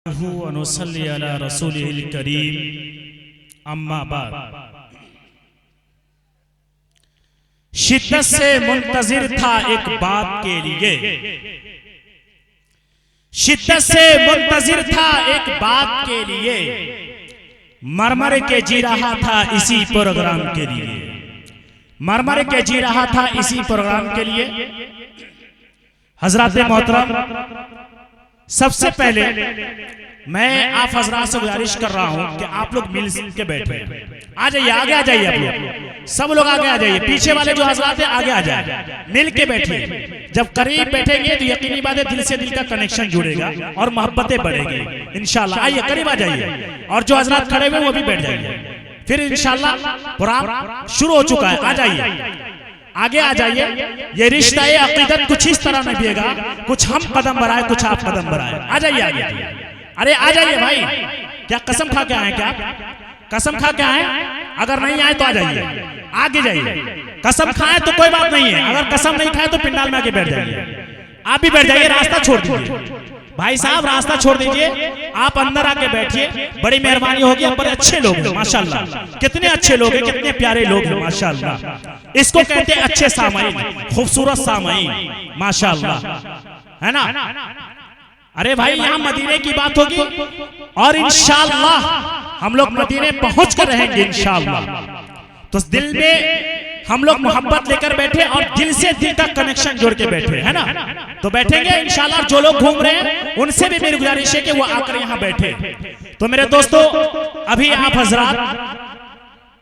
अनुसल्ली अला रसूलिल करीम अम्मा बाद। शिद्दत से मुंतजिर था एक बात के लिए, शिद्दत से मुंतजिर था एक बात के लिए, मरमर के जी रहा था इसी प्रोग्राम के लिए, मरमर के जी रहा था इसी प्रोग्राम के लिए। हजरात मोहतरम, सबसे पहले मैं आप हजरात से गुजारिश कर रहा हूं कि आप लोग मिल के बैठे, आ जाइए, आगे आ जाइए, आप लोग सब लोग आगे आ जाइए, पीछे वाले जो हजरात हैं आगे आ जाए, मिल के बैठिए। जब करीब बैठेंगे तो यकीनी बात है दिल से दिल का कनेक्शन जुड़ेगा और मोहब्बतें बढ़ेगी इंशाल्लाह। आइए करीब आ जाइए और जो हजरात खड़े हुए वो भी बैठ जाइए, फिर इंशाल्लाह प्रोग्राम शुरू हो चुका है। आ जाइए, आगे आ जाइए। ये रिश्ता अकीदत कुछ इस तरह निभेगा, कुछ हम कदम बढ़ाए कुछ आप कदम बढ़ाए। आ जाइए आगे, अरे आ जाइए भाई। क्या कसम खा के आए? क्या कसम खा के आए? अगर नहीं आए तो आ जाइए, आगे जाइए। कसम खाए तो कोई बात नहीं है, अगर कसम नहीं खाए तो पिंडाल में आके बैठ जाइए। आप भी बैठ जाइए, रास्ता छोड़ दीजिए भाई साहब, रास्ता छोड़ दीजिए, आप अंदर आके बैठिए। बड़ी मेहरबानी होगी। बड़े अच्छे लोग हैं माशाल्लाह, कितने अच्छे लोग हैं, कितने प्यारे लोग हैं माशाल्लाह। इसको कहते हैं अच्छे सामाईन, खूबसूरत सामाईन माशाल्लाह, है ना। अरे भाई यहाँ मदीने की बात होगी और इंशाल्लाह हम लोग मदीने पहुंच कर रहेंगे इंशाल्लाह। तो दिल में हम लोग मोहब्बत लेकर बैठे और दिल से दिल का कनेक्शन जोड़ के बैठे, है ना। तो बैठेंगे इंशाल्लाह। जो लोग घूम रहे हैं उनसे भी मेरी गुजारिश है कि वो आकर यहाँ बैठे। तो मेरे दोस्तों, अभी आप हजरात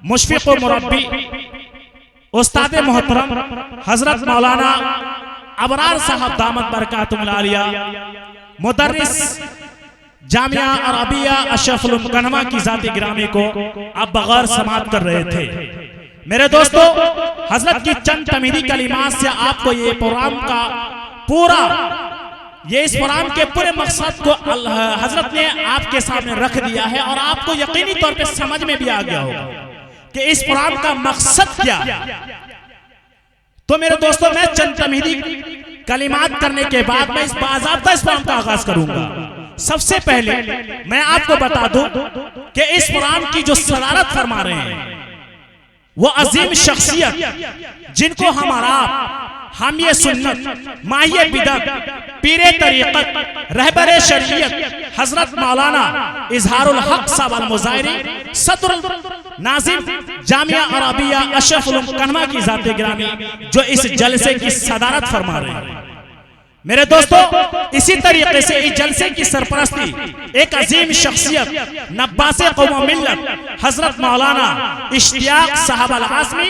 मुशफिक व मुरब्बी उस्ताद मोहतरम हजरत मौलाना अबरार साहब दामत बरकातुहुल आलिया मुदर्रिस जामिया अरबिया अशरफुल मुकन्नमा की जाती गिरामी को अब बगैर समाप्त कर रहे थे। मेरे दोस्तों, हजरत की चंद तमीरी कलिमात से आपको ये प्रोग्राम का पूरा, ये इस प्रोग्राम के पूरे मकसद को हजरत ने आपके सामने रख दिया है और आपको यकीनी तौर पे समझ में भी आ गया होगा कि इस प्रोग्राम का मकसद क्या। तो मेरे दोस्तों, मैं चंद तमीरी कलिमात करने के बाद मैं इस बाज़ाब्ता इस प्रोग्राम का आगाज करूंगा। सबसे पहले मैं आपको बता दूं कि इस प्रोग्राम की जो सदारत फरमा रहे हैं वो अजीम शख्सियत, जिनको हमारा हम ये सुन्नत माहिए बिदअत पीरे तरीक़त रहबरे शरीयत हजरत मौलाना इजहारुल हक साहब अल मुज़ाहिरी सदरुल नाज़िम जामिया अरबिया अशरफुल मुकन्नमा की जाते गिरामी जो इस जलसे की सदारत फरमा रहे हैं। मेरे दोस्तों, इसी तरीके से इस जलसे की सरपरस्ती एक अजीम शख्सियत नब्बासे कौम मिल्लत हजरत मौलाना इश्तियाक साहब अल आज़मी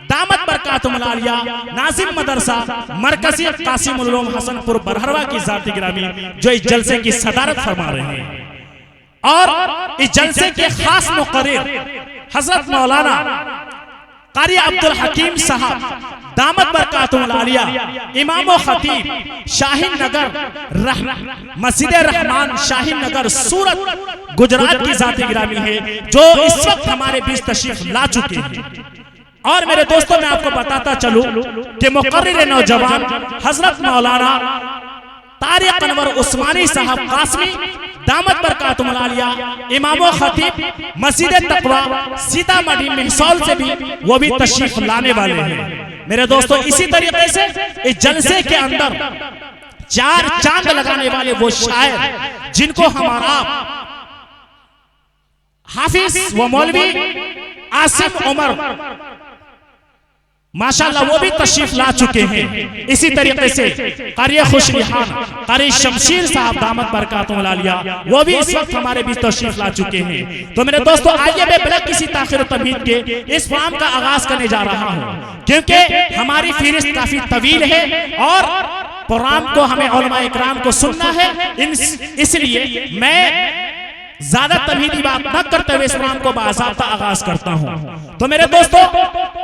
दामत बरकातुहुल आलिया नाज़िम मदरसा मरकजी कासिमुल उलूम हसनपुर बरहरवा की जाती गिरामी जो इस जलसे की सदारत फरमा रहे हैं। और इस जलसे के खास मुक़र्रिर हजरत मौलाना कारी अब्दुल हकीम साहब दामत बरकातुहुल आलिया इमाम व खतीब शाहीन नगर मस्जिद रहमान शाहीन नगर सूरत गुजरात की जाती गिरामी है जो इस वक्त हमारे बीच तशरीफ ला चुके हैं। और मेरे दोस्तों, मैं आपको बताता चलूं कि मुक़र्रिर नौजवान हजरत मौलाना तारिक अनवर उस्मानी साहब कासमी दामत बरकातुहुल आलिया इमाम व खतीब मस्जिद तक़वा सीतामढ़ी मिहसौल से भी वो भी तशरीफ लाने वाले हैं। मेरे दोस्तों, इसी तरीके से इस जलसे के अंदर चार चांद लगाने वाले वो शायर जिनको हमारा हाफिज व मौलवी आसिफ उमर माशाल्लाह वो भी तशरीफ ला चुके हैं। इसी तरीके से कारी खुशरिहान कारी शमशीर साहब दामत बरकातुहुल आलिया वो भी इस वक्त हमारे बीच तशरीफ ला चुके हैं। तो मेरे दोस्तों, आइए मैं बिना किसी ताखिर तमीद के इस प्रोग्राम का आगाज करने जा रहा हूं क्योंकि हमारी फहरिस्त काफी तवील है और प्रोग्राम को हमें उलमाए इकराम को सुनना है। इसलिए मैं ज्यादा तमहीदी बात न करते हुए इस प्रोग्राम को बाज़ाब्ता आगाज करता हूं। तो मेरे दोस्तों,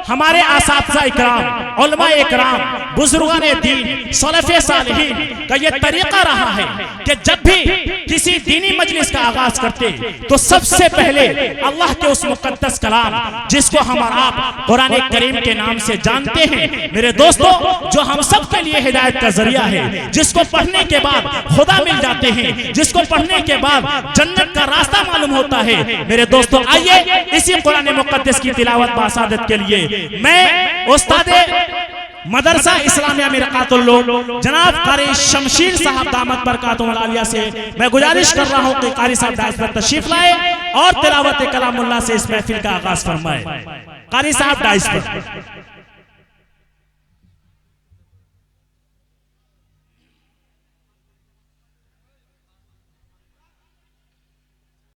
हमारे आसातिज़ा इकराम, उलमा इकराम, बुजुर्गान दीन, सलफ़े सालिहीन का ये तरीका रहा है कि जब भी किसी दीनी मजलिस का आगाज करते तो सबसे पहले अल्लाह के उस मुकद्दस कलाम, जिसको हम और आप कुरान करीम के नाम से जानते हैं मेरे दोस्तों, जो हम सब के लिए हिदायत का जरिया है, जिसको पढ़ने के बाद खुदा मिल जाते हैं, जिसको पढ़ने के बाद जन्नत का रास्ता मालूम होता है। मेरे दोस्तों, आइए इसी कुरान मुकद्दस की तिलावत बासादत के लिए मैं उस्ताद मदरसा इस्लामिया मिरकातुल्लूम जनाब कारी शमशीर साहब दामत बरकातुहुल आलिया से मैं गुजारिश कर रहा हूं कि कारी साहब दास पर तशरीफ लाए और तिलावत कलामुल्लाह से इस महफिल का आगाज फरमाए। कारी साहब डाइस पर।